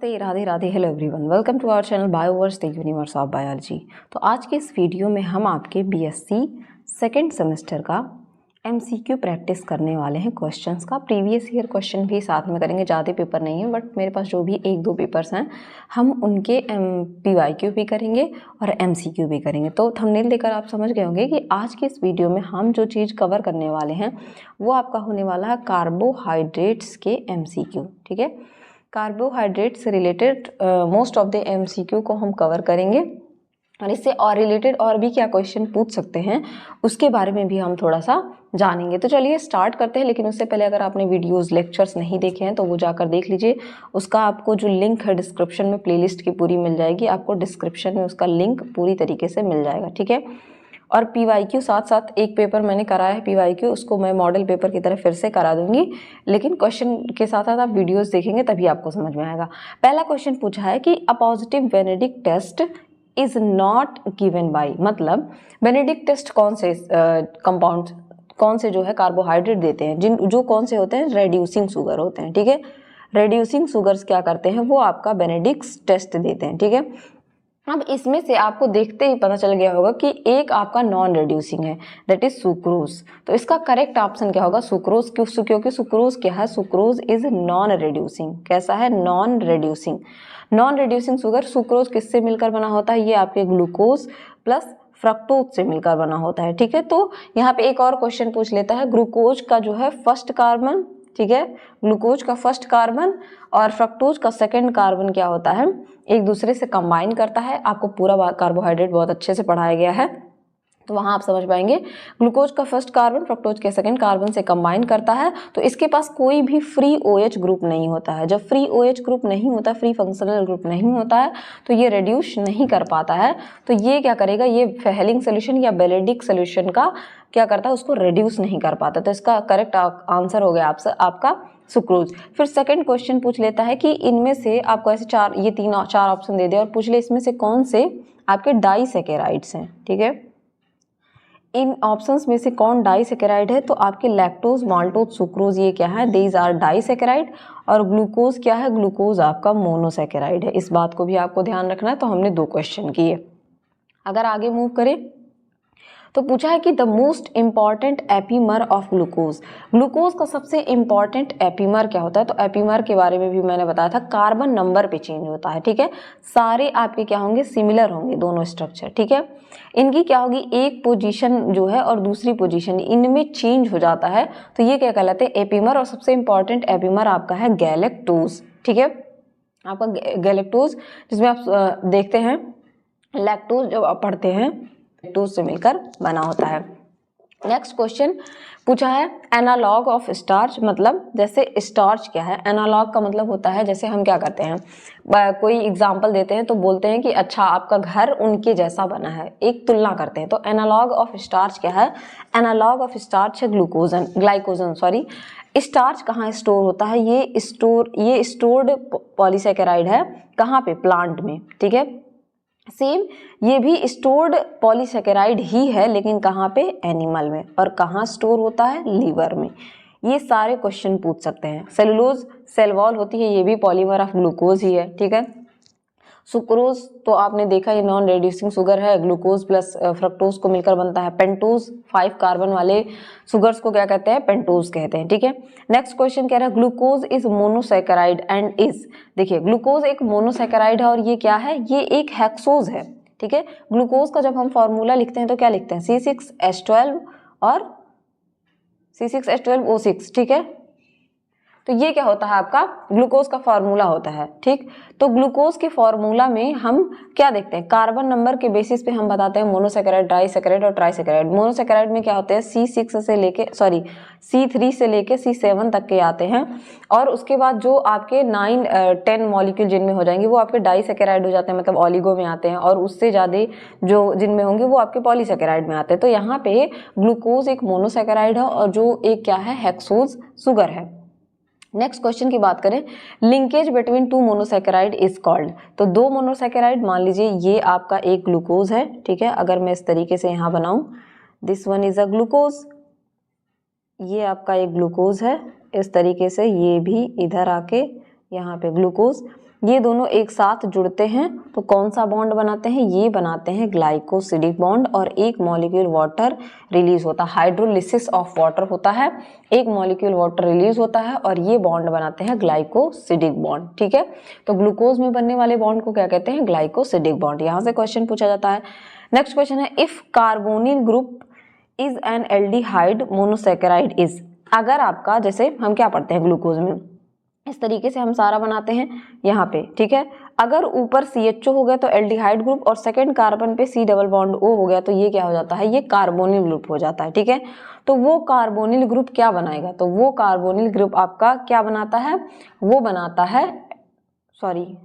नमस्ते, Radhe Radhe, hello everyone, welcome to our channel Bioverse the universe of biology. तो आज के इस वीडियो में हम आपके बीएससी सेकेंड सेमेस्टर का एमसीक्यू प्रैक्टिस करने वाले हैं। क्वेश्चंस का प्रीवियस ईयर क्वेश्चन भी साथ में करेंगे। ज़्यादा पेपर नहीं है, बट मेरे पास जो भी एक दो पेपर्स हैं हम उनके पीवाईक्यू भी करेंगे और एमसीक्यू भी करेंगे। तो थंबनेल देखकर आप समझ गए होंगे कि आज की इस वीडियो में हम जो चीज़ कवर करने वाले हैं वो आपका होने वाला है कार्बोहाइड्रेट्स के एमसीक्यू। ठीक है, कार्बोहाइड्रेट से related most of the MCQ को हम कवर करेंगे और इससे और रिलेटेड और भी क्या क्वेश्चन पूछ सकते हैं उसके बारे में भी हम थोड़ा सा जानेंगे। तो चलिए स्टार्ट करते हैं, लेकिन उससे पहले अगर आपने वीडियोस लेक्चर्स नहीं देखे हैं तो वो जाकर देख लीजिए। उसका आपको जो लिंक है डिस्क्रिप्शन में प्लेलिस्ट की पूरी मिल जाएगी, आपको डिस्क्रिप्शन में उसका लिंक पूरी तरीके से मिल जाएगा। ठीक है, और पीवाईक्यू साथ साथ एक पेपर मैंने कराया है पीवाईक्यू, उसको मैं मॉडल पेपर की तरह फिर से करा दूंगी, लेकिन क्वेश्चन के साथ साथ आप वीडियोस देखेंगे तभी आपको समझ में आएगा। पहला क्वेश्चन पूछा है कि a positive Benedict test is not given by, मतलब बेनेडिक्ट टेस्ट कौन से कंपाउंड कौन से जो है कार्बोहाइड्रेट देते हैं, जो कौन से होते हैं, रेड्यूसिंग शुगर होते हैं। ठीक है, रेड्यूसिंग शुगर्स क्या करते हैं, वो आपका बेनेडिक्ट टेस्ट देते हैं। ठीक है, अब इसमें से आपको देखते ही पता चल गया होगा कि एक आपका नॉन रिड्यूसिंग है, दैट इज सुक्रोज। तो इसका करेक्ट ऑप्शन क्या होगा, सुक्रोज, क्योंकि सुक्रोज क्या है, सुक्रोज इज नॉन रिड्यूसिंग। कैसा है, non reducing. Non reducing sugar sucrose किससे मिलकर बना होता है, ये आपके ग्लूकोज प्लस फ्रक्टोज से मिलकर बना होता है। ठीक है, तो यहाँ पे एक और क्वेश्चन पूछ लेता है, ग्लूकोज का जो है फर्स्ट कार्बन, ठीक है, ग्लूकोज का फर्स्ट कार्बन और फ्रक्टोज का सेकंड कार्बन क्या होता है, एक दूसरे से कंबाइन करता है। आपको पूरा कार्बोहाइड्रेट बहुत अच्छे से पढ़ाया गया है, तो वहाँ आप समझ पाएंगे। ग्लूकोज का फर्स्ट कार्बन फ्रक्टोज के सेकंड कार्बन से कंबाइन करता है, तो इसके पास कोई भी फ्री OH ग्रुप नहीं होता है। जब फ्री OH ग्रुप नहीं होता, फ्री फंक्शनल ग्रुप नहीं होता है, तो ये रिड्यूस नहीं कर पाता है। तो ये क्या करेगा, ये फेहलिंग सोल्यूशन या बेलेडिक सोल्यूशन का क्या करता है, उसको रिड्यूस नहीं कर पाता। तो इसका करेक्ट आंसर हो गया आपका सुक्रोज। फिर सेकंड क्वेश्चन पूछ लेता है कि इनमें से आपको ऐसे चार ऑप्शन दे दे और पूछ ले इसमें से कौन से आपके डाइसैकेराइड्स हैं। ठीक है, इन ऑप्शंस में से कौन डाइसैकेराइड है, तो आपके लैक्टोज, माल्टोज, सुक्रोज ये क्या है, दीज आर डाइसैकेराइड। और ग्लूकोज क्या है, ग्लूकोज आपका मोनोसैकेराइड है। इस बात को भी आपको ध्यान रखना है। तो हमने 2 क्वेश्चन किए। अगर आगे मूव करें तो पूछा है कि the most important epimer of glucose, glucose का सबसे इंपॉर्टेंट एपीमर क्या होता है। तो एपीमर के बारे में भी मैंने बताया था, कार्बन नंबर पे चेंज होता है। ठीक है, सारे आपके क्या होंगे, सिमिलर होंगे दोनों स्ट्रक्चर। ठीक है, इनकी क्या होगी, एक पोजीशन जो है और दूसरी पोजीशन इनमें चेंज हो जाता है, तो ये क्या कहलाते हैं, एपीमर। और सबसे इंपॉर्टेंट एपीमर आपका है गैलेक्टोज। ठीक है, आपका गैलेक्टोज, जिसमें आप देखते हैं लैक्टोज जब आप पढ़ते हैं लैक्टोज से मिलकर बना होता है। नेक्स्ट क्वेश्चन पूछा है एनालॉग ऑफ स्टार्च, मतलब जैसे स्टार्च क्या है, एनालॉग का मतलब होता है जैसे हम क्या करते हैं, कोई एग्जांपल देते हैं तो बोलते हैं कि अच्छा आपका घर उनके जैसा बना है, एक तुलना करते हैं। तो एनालॉग ऑफ स्टार्च क्या है, एनालॉग ऑफ स्टार्च है ग्लाइकोजन। स्टार्च कहाँ स्टोर होता है, ये स्टोर्ड पॉलीसैकेराइड है, कहाँ पे, प्लांट में। ठीक है, सेम ये भी स्टोर्ड पॉलीसैकेराइड ही है, लेकिन कहाँ पे, एनिमल में। और कहाँ स्टोर होता है, लीवर में। ये सारे क्वेश्चन पूछ सकते हैं। सेलुलोज सेल वॉल होती है, ये भी पॉलीमर ऑफ ग्लूकोज ही है। ठीक है, सुक्रोज तो आपने देखा ये नॉन रेड्यूसिंग शुगर है, ग्लूकोज प्लस फ्रक्टोज को मिलकर बनता है। पेंटोज 5 कार्बन वाले शुगर्स को क्या कहते हैं, पेंटोज कहते हैं। ठीक है, नेक्स्ट क्वेश्चन कह रहा है glucose is monosaccharide and is, देखिए ग्लूकोज एक मोनोसैकेराइड है और ये क्या है, ये एक हेक्सोज है। ठीक है, ग्लूकोज का जब हम फॉर्मूला लिखते हैं तो क्या लिखते हैं, C6H12 और C6H12O6। ठीक है, तो ये क्या होता है, आपका ग्लूकोज का फॉर्मूला होता है। ठीक, तो ग्लूकोज के फॉर्मूला में हम क्या देखते हैं, कार्बन नंबर के बेसिस पे हम बताते हैं मोनोसैकेराइड, डाइसैकेराइड और ट्राइसैकेराइड। मोनोसैकेराइड में क्या होते हैं, C3 से लेके C7 तक के आते हैं, और उसके बाद जो आपके 9-10 मॉलिक्यूल जिनमें हो जाएंगे वो आपके डाइसैकेराइड हो जाते हैं, मतलब ऑलिगो में आते हैं, और उससे ज़्यादा जो जिनमें होंगे वो आपके पॉलीसैकेराइड में आते हैं। तो यहाँ पे ग्लूकोज एक मोनोसैकेराइड है और जो एक क्या है, हेक्सोज शुगर है। नेक्स्ट क्वेश्चन की बात करें, linkage between 2 monosaccharide is called. तो 2 मोनोसैकेराइड, मान लीजिए ये आपका एक ग्लूकोज है। ठीक है, अगर मैं इस तरीके से यहाँ बनाऊं, this one is a glucose, ये आपका एक ग्लूकोज है, इस तरीके से ये भी इधर आके यहाँ पे ग्लूकोज। ये दोनों एक साथ जुड़ते हैं तो कौन सा बॉन्ड बनाते हैं, ये बनाते हैं ग्लाइकोसिडिक बॉन्ड, और एक मॉलिक्यूल वाटर रिलीज होता है, हाइड्रोलिसिस ऑफ वाटर होता है, एक मॉलिक्यूल वाटर रिलीज होता है और ये बॉन्ड बनाते हैं ग्लाइकोसिडिक बॉन्ड। ठीक है, तो ग्लूकोज में बनने वाले बॉन्ड को क्या कहते हैं, ग्लाइकोसिडिक बॉन्ड। यहाँ से क्वेश्चन पूछा जाता है। नेक्स्ट क्वेश्चन है, if carbonyl group is an aldehyde monosaccharide is. अगर आपका, जैसे हम क्या पढ़ते हैं ग्लूकोज में, इस तरीके से हम सारा बनाते हैं यहाँ पे, ठीक है। अगर ऊपर CHO हो गया तो एल्डिहाइड ग्रुप, और सेकंड कार्बन पे C डबल बॉन्ड O हो गया तो ये क्या हो जाता है, ये कार्बोनिल ग्रुप हो जाता है। ठीक है, तो वो कार्बोनिल ग्रुप क्या बनाएगा, तो वो कार्बोनिल ग्रुप आपका क्या बनाता है, वो बनाता है सॉरी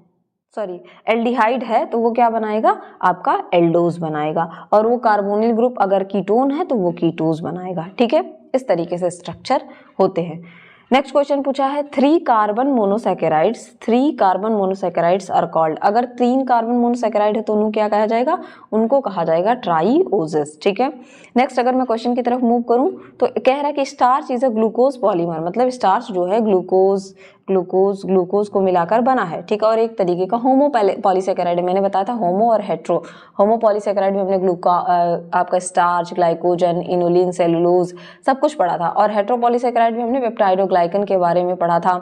एल्डिहाइड है तो वो क्या बनाएगा, आपका एल्डोज बनाएगा, और वो कार्बोनिल ग्रुप अगर कीटोन है तो वो कीटोज बनाएगा। ठीक है, इस तरीके से स्ट्रक्चर होते हैं। नेक्स्ट क्वेश्चन पूछा है, 3 कार्बन मोनोसैकेराइड्स आर कॉल्ड। अगर 3 कार्बन मोनोसैकेराइड है तो उनको क्या कहा जाएगा, उनको कहा जाएगा ट्राइओजेस। ठीक है, नेक्स्ट अगर मैं क्वेश्चन की तरफ मूव करूं तो कह रहा है कि starch is a glucose polymer, मतलब स्टार्च जो है ग्लूकोज को मिलाकर बना है। ठीक है, और एक तरीके का होमो पॉलीसैकेराइड, मैंने बताया था होमो और हेट्रो। होमो पॉलीसैकेराइड में हमने आपका स्टार्च, ग्लाइकोजन, इनुलिन, सेलुलोज सब कुछ पढ़ा था, और हेट्रो पॉलीसैकेराइड में हमने पेप्टाइडोग्लाइकन के बारे में पढ़ा था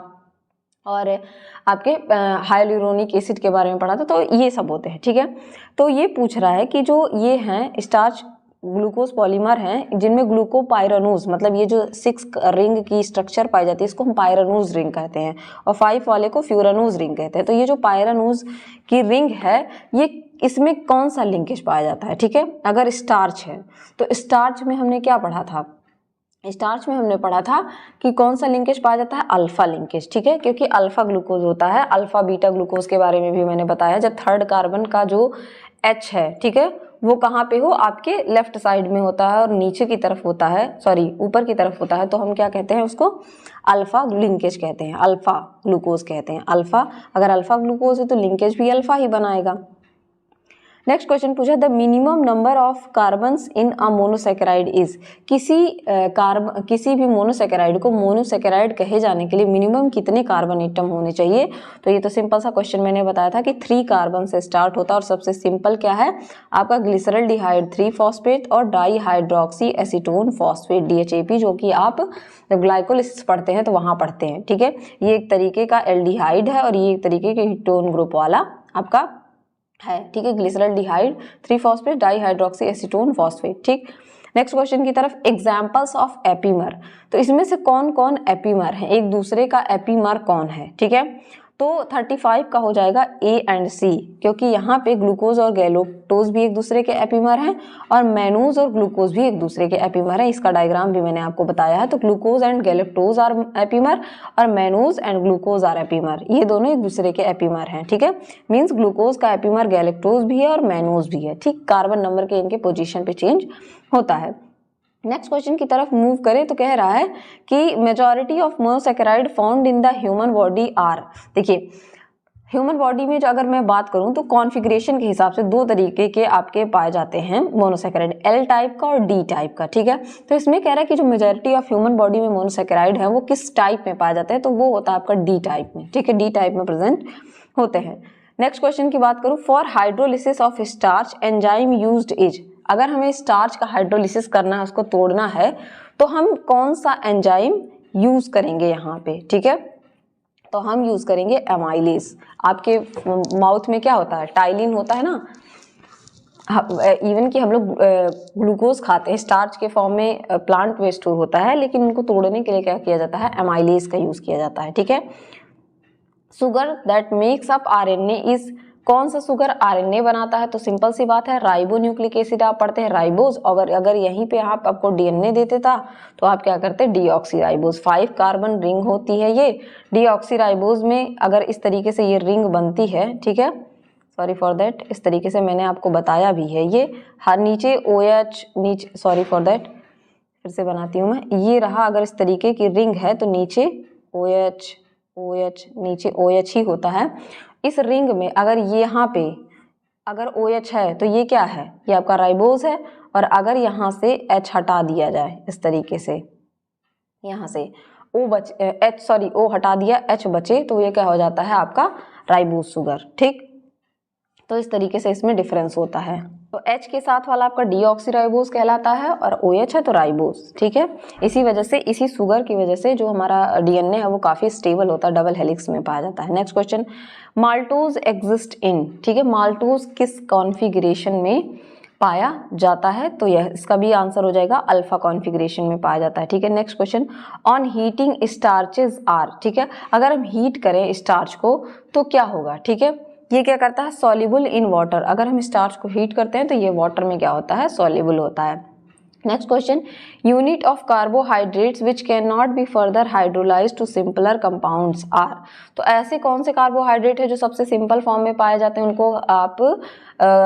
और आपके हाइलुरोनिक एसिड के बारे में पढ़ा था। तो ये सब होते हैं। ठीक है, तो ये पूछ रहा है कि जो ये हैं स्टार्च ग्लूकोज पॉलीमर हैं जिनमें ग्लूकोपाइरानोज, मतलब ये जो 6 रिंग की स्ट्रक्चर पाई जाती है इसको हम पाइरानोज रिंग कहते हैं, और 5 वाले को फ्यूरानोज रिंग कहते हैं। तो ये जो पाइरानोज की रिंग है ये इसमें कौन सा लिंकेज पाया जाता है। ठीक है, अगर स्टार्च है तो स्टार्च में हमने क्या पढ़ा था, स्टार्च में हमने पढ़ा था कि कौन सा लिंकेज पाया जाता है, अल्फा लिंकेज। ठीक है, क्योंकि अल्फा ग्लूकोज होता है, अल्फा बीटा ग्लूकोज के बारे में भी मैंने बताया, जब थर्ड कार्बन का जो H है, ठीक है, वो कहाँ पे हो, आपके लेफ्ट साइड में होता है और नीचे की तरफ होता है, ऊपर की तरफ होता है, तो हम क्या कहते हैं उसको, अल्फा लिंकेज कहते हैं, अल्फा ग्लूकोज कहते हैं। अल्फा, अगर अल्फा ग्लूकोज है तो लिंकेज भी अल्फा ही बनाएगा। नेक्स्ट क्वेश्चन पूछा, the minimum number of carbons in a monosaccharide is. किसी भी मोनोसैकेराइड को मोनोसैकेराइड कहे जाने के लिए मिनिमम कितने कार्बन एटम होने चाहिए, तो ये तो सिंपल सा क्वेश्चन मैंने बताया था कि 3 कार्बन से स्टार्ट होता है, और सबसे सिंपल क्या है आपका ग्लिसरल्डिहाइड 3 फॉस्फेट और डाईहाइड्रोक्सी एसीटोन फॉस्फेट DHAP, जो कि आप जब ग्लाइकोलिसिस पढ़ते हैं तो वहाँ पढ़ते हैं। ठीक है, ये एक तरीके का एल्डिहाइड है और ये एक तरीके के कीटोन ग्रुप वाला आपका है। ठीक है, glyceraldehyde 3 phosphate dihydroxy acetone phosphate. ठीक, नेक्स्ट क्वेश्चन की तरफ, एग्जांपल्स ऑफ एपीमर। तो इसमें से कौन कौन एपीमर है, एक दूसरे का एपीमर कौन है। ठीक है, तो 35 का हो जाएगा A एंड C, क्योंकि यहाँ पे ग्लूकोज और गैलेक्टोज भी एक दूसरे के एपीमर हैं और मैनोज और ग्लूकोज भी एक दूसरे के एपीमर हैं। इसका डायग्राम भी मैंने आपको बताया है। तो glucose and galactose are epimer और mannose and glucose are epimer, ये दोनों एक दूसरे के एपीमर हैं। ठीक है, मीन्स ग्लूकोज का एपीमर गैलेक्टोज भी है और मैनोज भी है। ठीक, कार्बन नंबर के इनके पोजिशन पे चेंज होता है। नेक्स्ट क्वेश्चन की तरफ मूव करें तो कह रहा है कि majority of monosaccharide found in the human body are. देखिए, ह्यूमन बॉडी में जो अगर मैं बात करूं तो कॉन्फ़िगरेशन के हिसाब से 2 तरीके के आपके पाए जाते हैं मोनोसैकेराइड, L टाइप का और D टाइप का। ठीक है, तो इसमें कह रहा है कि जो मेजॉरिटी ऑफ ह्यूमन बॉडी में मोनोसैकेराइड है वो किस टाइप में पाया जाता है, तो वो होता है आपका D टाइप में। ठीक है, D टाइप में प्रेजेंट होते हैं। नेक्स्ट क्वेश्चन की बात करूं, for hydrolysis of starch enzyme used is. अगर हमें स्टार्च का हाइड्रोलिसिस करना है, उसको तोड़ना है, तो हम कौन सा एंजाइम यूज करेंगे यहाँ पे। ठीक है, तो हम यूज करेंगे एमाइलेज। आपके माउथ में क्या होता है, टाइलिन होता है ना, इवन कि हम लोग ग्लूकोज खाते हैं स्टार्च के फॉर्म में, प्लांट में स्टोर होता है, लेकिन उनको तोड़ने के लिए क्या किया जाता है, एमाइलेज का यूज किया जाता है। ठीक है, sugar that makes up RNA is. कौन सा शुगर RNA बनाता है, तो सिंपल सी बात है राइबो न्यूक्लिक एसिड आप पढ़ते हैं, राइबोज। अगर यहीं पे आपको DNA देते था तो आप क्या करते हैं, डीऑक्सीराइबोज। 5 कार्बन रिंग होती है ये डीऑक्सीराइबोज में। अगर इस तरीके से ये रिंग बनती है, ठीक है, सॉरी फॉर दैट, इस तरीके से मैंने आपको बताया भी है। ये हर नीचे OH, नीचे सॉरी फॉर दैट, फिर से बनाती हूँ मैं, ये रहा। अगर इस तरीके की रिंग है तो नीचे OH नीचे OH ही होता है। इस रिंग में अगर ये यहाँ पे अगर OH है तो ये क्या है, ये आपका राइबोज है। और अगर यहाँ से H हटा दिया जाए इस तरीके से, यहाँ से O हटा दिया, H बचे, तो ये क्या हो जाता है आपका राइबोज शुगर, ठीक। तो इस तरीके से इसमें डिफरेंस होता है। तो H के साथ वाला आपका डीऑक्सीराइबोज कहलाता है और OH है तो राइबोज, ठीक है। इसी वजह से, इसी शुगर की वजह से जो हमारा DNA है वो काफ़ी स्टेबल होता है, डबल हेलिक्स में पाया जाता है। Next question, maltose exist in, ठीक है, माल्टोज किस कॉन्फ़िगरेशन में पाया जाता है? तो यह इसका भी आंसर हो जाएगा अल्फा कॉन्फ़िगरेशन में पाया जाता है, ठीक है। Next question, on heating starches are, ठीक है, अगर हम हीट करें स्टार्च को तो क्या होगा, ठीक है। ये क्या करता है, सॉल्युबल इन वाटर, अगर हम स्टार्च को हीट करते हैं तो ये वाटर में क्या होता है, सॉल्युबल होता है। Next question, unit of carbohydrates which can not be further hydrolyze to simpler compounds are, तो ऐसे कौन से कार्बोहाइड्रेट है जो सबसे सिंपल फॉर्म में पाए जाते हैं, उनको आप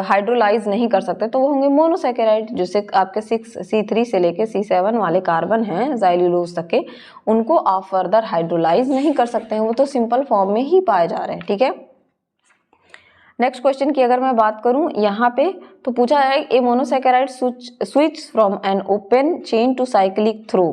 हाइड्रोलाइज नहीं कर सकते, तो वो होंगे मोनोसैकेराइड, जिससे आपके 6C3 से लेके C7 वाले कार्बन हैं ज़ाइलुलोज तक के, उनको आप फर्दर हाइड्रोलाइज नहीं कर सकते हैं, वो तो सिंपल फॉर्म में ही पाए जा रहे हैं, ठीक है। नेक्स्ट क्वेश्चन की अगर मैं बात करूं यहाँ पे, तो पूछा है a monosaccharide switch from an open chain to cyclic through,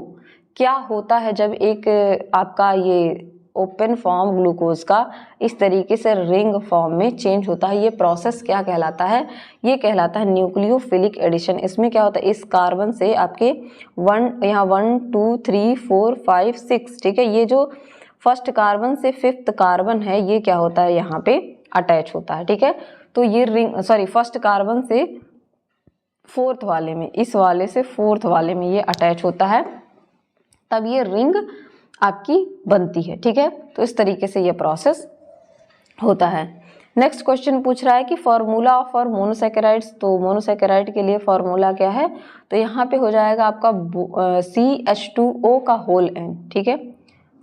क्या होता है जब एक आपका ये ओपन फॉर्म ग्लूकोज का इस तरीके से रिंग फॉर्म में चेंज होता है, ये प्रोसेस क्या कहलाता है, ये कहलाता है न्यूक्लियोफिलिक एडिशन। इसमें क्या होता है, इस कार्बन से आपके यहाँ 1 2 3 4 5 6, ठीक है, ये जो फर्स्ट कार्बन से 5th कार्बन है ये क्या होता है, यहाँ पे अटैच होता है, ठीक है। तो ये रिंग, सॉरी, फर्स्ट कार्बन से 4th वाले में, इस वाले से 4th वाले में ये अटैच होता है, तब ये रिंग आपकी बनती है, ठीक है। तो इस तरीके से ये प्रोसेस होता है। नेक्स्ट क्वेश्चन पूछ रहा है कि फॉर्मूला फॉर मोनोसैकेराइड्स, तो मोनोसैकेराइड के लिए फॉर्मूला क्या है, तो यहाँ पे हो जाएगा आपका CH2O का होल N, ठीक है,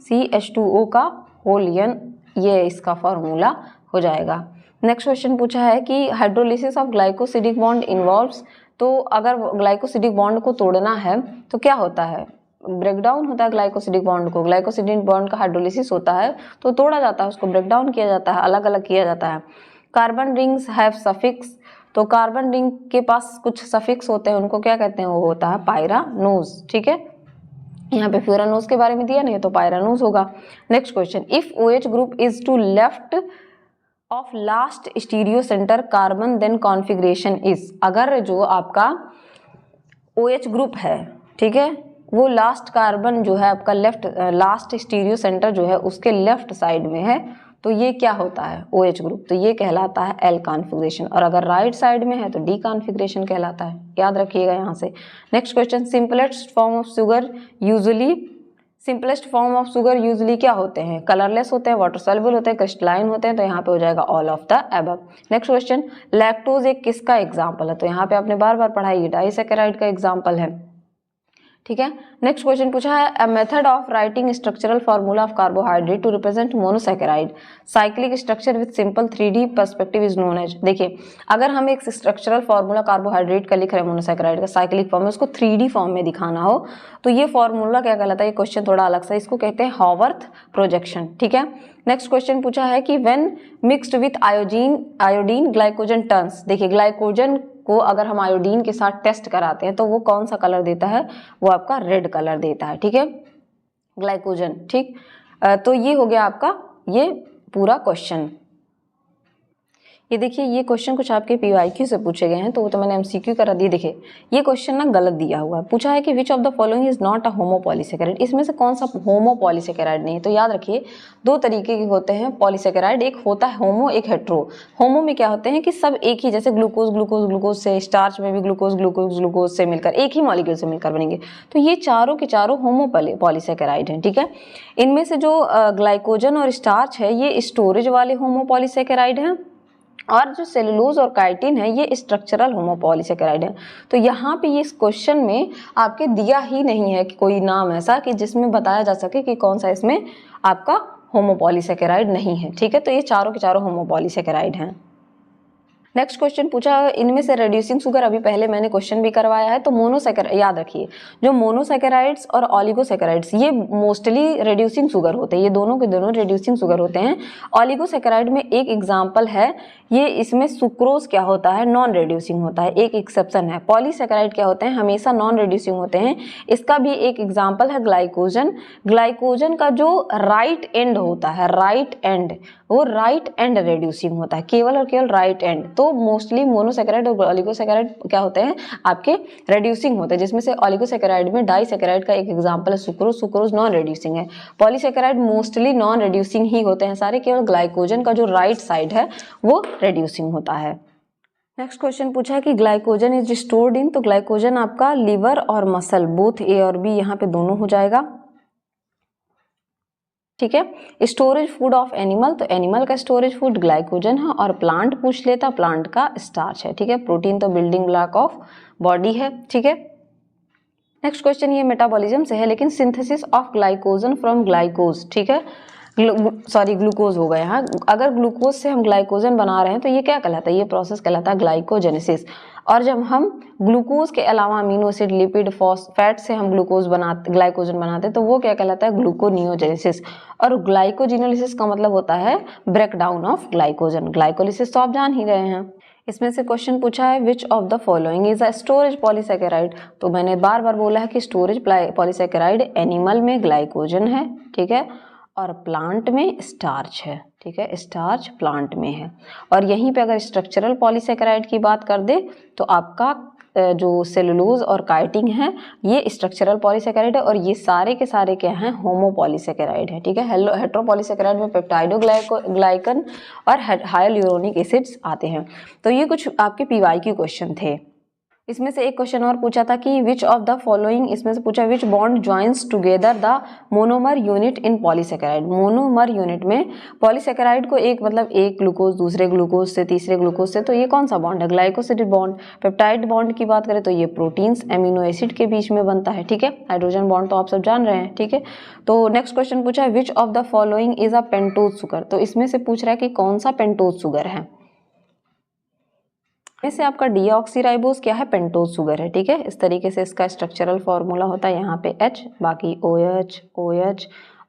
CH2O का होल N, ये इसका फॉर्मूला हो जाएगा। नेक्स्ट क्वेश्चन पूछा है कि hydrolysis of glycosidic bond involves, तो अगर ग्लाइकोसिडिक बॉन्ड को तोड़ना है तो क्या होता है, ब्रेकडाउन होता है ग्लाइकोसिडिक बॉन्ड को, ग्लाइकोसिडिक बॉन्ड का हाइड्रोलिसिस होता है तो तोड़ा जाता है, उसको ब्रेकडाउन किया जाता है, अलग अलग किया जाता है। कार्बन रिंग्स हैव सफिक्स, तो कार्बन रिंग के पास कुछ सफिक्स होते हैं, उनको क्या कहते हैं, वो होता है पायरानोज, ठीक है। यहाँ पे फ्यूरानोज के बारे में दिया नहीं है तो पायरानोज होगा। Next question, if OH group is to left of last stereo centre carbon then configuration is, अगर जो आपका OH ग्रुप है, ठीक है, वो लास्ट कार्बन जो है आपका लेफ्ट लास्ट स्टीरियो सेंटर जो है उसके लेफ्ट साइड में है, तो ये क्या होता है, OH ग्रुप, तो ये कहलाता है L कॉन्फ़िगरेशन, और अगर राइट साइड में है तो D कॉन्फ़िगरेशन कहलाता है, याद रखिएगा यहाँ से। Next question, simplest form of sugar usually, simplest form of sugar usually क्या होते हैं, कलरलेस होते हैं, वाटर सॉल्युबल होते हैं, क्रिस्टलाइन होते हैं, तो यहाँ पे हो जाएगा all of the above. Next question, lactose एक किसका एग्जाम्पल है, तो यहाँ पे आपने बार बार पढ़ा है, ये डाइसैकेराइड का एग्जाम्पल है, ठीक है। नेक्स्ट क्वेश्चन पूछा है a method of writing structural formula of carbohydrate to represent monosaccharide cyclic structure with simple 3D perspective is known as, देखिए अगर हम एक स्ट्रक्चरल फार्मूला कार्बोहाइड्रेट का लिख रहे हैं मोनोसैकेराइड का साइक्लिक फॉर्म में, उसको 3D फॉर्म में दिखाना हो तो ये फार्मूला क्या कहलाता है, ये क्वेश्चन थोड़ा अलग सा, इसको कहते हैं हॉवर्थ प्रोजेक्शन, ठीक है। नेक्स्ट क्वेश्चन पूछा है कि when mixed with iodine glycogen turns, देखिए ग्लाइकोजन को अगर हम आयोडीन के साथ टेस्ट कराते हैं तो वो कौन सा कलर देता है, वो आपका रेड कलर देता है, ठीक है, ग्लाइकोजन, ठीक। तो ये हो गया आपका ये पूरा क्वेश्चन। ये देखिए ये क्वेश्चन कुछ आपके PYQ से पूछे गए हैं, तो वो तो मैंने MCQ करा दिए। देखिए ये क्वेश्चन ना गलत दिया हुआ है, पूछा है कि which of the following is not a homopolysaccharide, इसमें से कौन सा होमोपॉलीसैकेराइड नहीं है, तो याद रखिए 2 तरीके के होते हैं पॉलीसैकेराइड, एक होता है होमो, एक हेट्रो। होमो में क्या होते हैं कि सब एक ही, जैसे ग्लूकोज ग्लूकोज ग्लूकोज से, स्टार्च में भी ग्लूकोज ग्लूकोज ग्लूकोज से मिलकर एक ही मॉलिक्यूल से मिलकर बनेंगे, तो ये चारों के चारों होमोपॉलीसैकेराइड हैं, ठीक है। इनमें से जो ग्लाइकोजन और स्टार्च है ये स्टोरेज वाले होमोपॉलीसैकेराइड हैं, और जो सेलुलोज और काइटिन है ये स्ट्रक्चरल होमोपॉलीसैकेराइड है। तो यहाँ पे ये इस क्वेश्चन में आपके दिया ही नहीं है कि कोई नाम ऐसा कि जिसमें बताया जा सके कि कौन सा इसमें आपका होमोपॉलीसैकेराइड नहीं है, ठीक है। तो ये चारों के चारों होमोपॉलीसैकेराइड हैं। नेक्स्ट क्वेश्चन पूछा, इनमें से रिड्यूसिंग शुगर, अभी पहले मैंने क्वेश्चन भी करवाया है। तो मोनोसैकेराइड, याद रखिए जो मोनोसैकेराइड्स और ऑलिगोसैकेराइड्स ये मोस्टली रिड्यूसिंग शुगर होते हैं, ये दोनों के दोनों रिड्यूसिंग शुगर होते हैं। ऑलिगोसैकेराइड में एक एग्जांपल है, ये इसमें सुक्रोज क्या होता है, नॉन रिड्यूसिंग होता है, एक एक्सेप्शन है। पॉलीसैकेराइड क्या होते हैं, हमेशा नॉन रिड्यूसिंग होते हैं। इसका भी एक एग्जांपल है ग्लाइकोजन। ग्लाइकोजन का जो राइट एंड होता है, राइट एंड, वो राइट एंड रिड्यूसिंग होता है, केवल और केवल राइट एंड। तो मोस्टली मोनोसैकेराइड और ऑलिगोसैकेराइड क्या होते हैं, आपके रिड्यूसिंग होते हैं, जिसमें से ऑलिगोसैकेराइड में डाइसैकेराइड का एक एग्जांपल है सुक्रोज। सुक्रोज नॉन रिड्यूसिंग है। पॉलीसैकेराइड मोस्टली नॉन रिड्यूसिंग ही होते हैं सारे, केवल ग्लाइकोजन का जो राइट साइड है वो रिड्यूसिंग होता है। नेक्स्ट क्वेश्चन पूछा है कि ग्लाइकोजन इज स्टोर्ड इन, तो ग्लाइकोजन आपका लिवर और मसल बोथ ए और बी यहाँ पे दोनों हो जाएगा, ठीक है। स्टोरेज फूड ऑफ एनिमल, तो एनिमल का स्टोरेज फूड ग्लाइकोजन है, और प्लांट पूछ लेता, प्लांट का स्टार्च है, ठीक है। प्रोटीन तो बिल्डिंग ब्लॉक ऑफ बॉडी है, ठीक है। नेक्स्ट क्वेश्चन ये मेटाबॉलिज्म से है, लेकिन सिंथेसिस ऑफ ग्लाइकोजन फ्रॉम ग्लाइकोज, ठीक है, सॉरी ग्लूकोज हो गया। हाँ, अगर ग्लूकोज से हम ग्लाइकोजन बना रहे हैं तो ये क्या कहलाता है, ये प्रोसेस कहलाता है ग्लाइकोजेनेसिस। और जब हम ग्लूकोज के अलावा अमीनो एसिड, लिपिड, फॉस्फेट से हम ग्लाइकोजन बनाते तो वो क्या कहलाता है, ग्लूकोनियोजेनेसिस। और ग्लाइकोजिनोलिसिस का मतलब होता है ब्रेकडाउन ऑफ ग्लाइकोजन। ग्लाइकोलिसिस तो आप जान ही रहे हैं। इसमें से क्वेश्चन पूछा है which of the following is a storage polysaccharide, तो मैंने बार बार बोला है कि स्टोरेज पॉलीसैकेराइड एनिमल में ग्लाइकोजन है, ठीक है, और प्लांट में स्टार्च है, ठीक है, स्टार्च प्लांट में है। और यहीं पे अगर स्ट्रक्चरल पॉलीसैकेराइड की बात कर दे तो आपका जो सेलुलोज और काइटिन है ये स्ट्रक्चरल पॉलीसैकेराइड है, और ये सारे के सारे क्या हैं, होमोपॉलीसैकेराइड है, ठीक है। हेट्रोपॉलीसैकेराइड में पेप्टाइडोग्लाइकन और हाइल्यूरोनिक एसिड्स आते हैं। तो ये कुछ आपके पीवाईक्यू क्वेश्चन थे। इसमें से एक क्वेश्चन और पूछा था कि विच ऑफ द फॉलोइंग, इसमें से पूछा विच bond joins together the monomer unit in polysaccharide. Monomer unit में पॉलीसैकेराइड को एक मतलब एक ग्लूकोज दूसरे ग्लूकोज से तीसरे ग्लूकोज से, तो ये कौन सा बॉन्ड है, ग्लाइकोसिडिक बॉन्ड। पेप्टाइड बॉन्ड की बात करें तो ये प्रोटीन्स एमिनो एसिड के बीच में बनता है, ठीक है। हाइड्रोजन बॉन्ड तो आप सब जान रहे हैं, ठीक है। तो नेक्स्ट क्वेश्चन पूछा है which of the following is a pentose sugar, तो इसमें से पूछ रहा है कि कौन सा पेंटोज शुगर है। से आपका डीऑक्सीराइबोज क्या है, पेंटोज शुगर है, ठीक है। इस तरीके से इसका स्ट्रक्चरल फॉर्मूला होता है, यहाँ पे H, बाकी OH, OH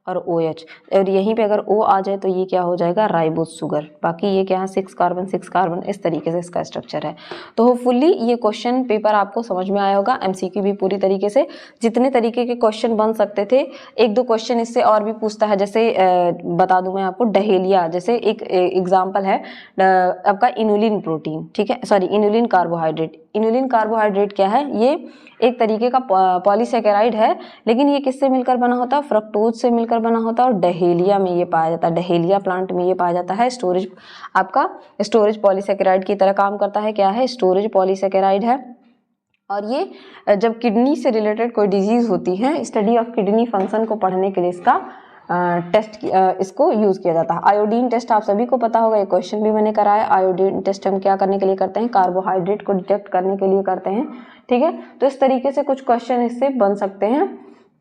और OH, और यहीं पे अगर O आ जाए तो ये क्या हो जाएगा, राइबोज शुगर। बाकी ये क्या है, 6 कार्बन 6 कार्बन, इस तरीके से इसका स्ट्रक्चर है। तो होपफुली ये क्वेश्चन पेपर आपको समझ में आया होगा। MCQ भी पूरी तरीके से जितने तरीके के क्वेश्चन बन सकते थे, एक दो क्वेश्चन इससे और भी पूछता है, जैसे बता दूं मैं आपको, डहेलिया जैसे एक एग्जाम्पल है आपका इनुलिन प्रोटीन, ठीक है, sorry inulin carbohydrate. Inulin carbohydrate क्या है, ये एक तरीके का पॉलीसैकेराइड है, लेकिन ये किससे मिलकर बना होता है, फ्रक्टोज से मिलकर बना होता है, और डहेलिया में ये पाया जाता है, डहेलिया प्लांट में ये पाया जाता है। स्टोरेज आपका स्टोरेज पॉलीसैकेराइड की तरह काम करता है, क्या है, स्टोरेज पॉलीसैकेराइड है। और ये जब किडनी से रिलेटेड कोई डिजीज होती है, स्टडी ऑफ किडनी फंक्शन को पढ़ने के लिए इसका टेस्ट इसको यूज किया जाता है। आयोडीन टेस्ट आप सभी को पता होगा, ये क्वेश्चन भी मैंने कराया। आयोडीन टेस्ट हम क्या करने के लिए करते हैं, कार्बोहाइड्रेट को डिटेक्ट करने के लिए करते हैं, ठीक है। तो इस तरीके से कुछ क्वेश्चन इससे बन सकते हैं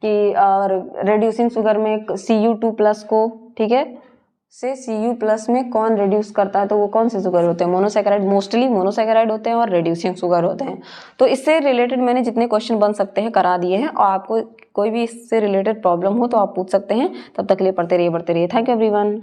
कि, और रिड्यूसिंग शुगर में Cu2+ को, ठीक है, से Cu+ में कौन रिड्यूस करता है, तो वो कौन से शुगर होते हैं, मोनोसैकेराइड, मोस्टली मोनोसैकेराइड होते हैं और रिड्यूसिंग शुगर होते हैं। तो इससे रिलेटेड मैंने जितने क्वेश्चन बन सकते हैं करा दिए हैं, और आपको कोई भी इससे रिलेटेड प्रॉब्लम हो तो आप पूछ सकते हैं। तब तक के लिए पढ़ते रहिए, बढ़ते रहिए। Thank you everyone.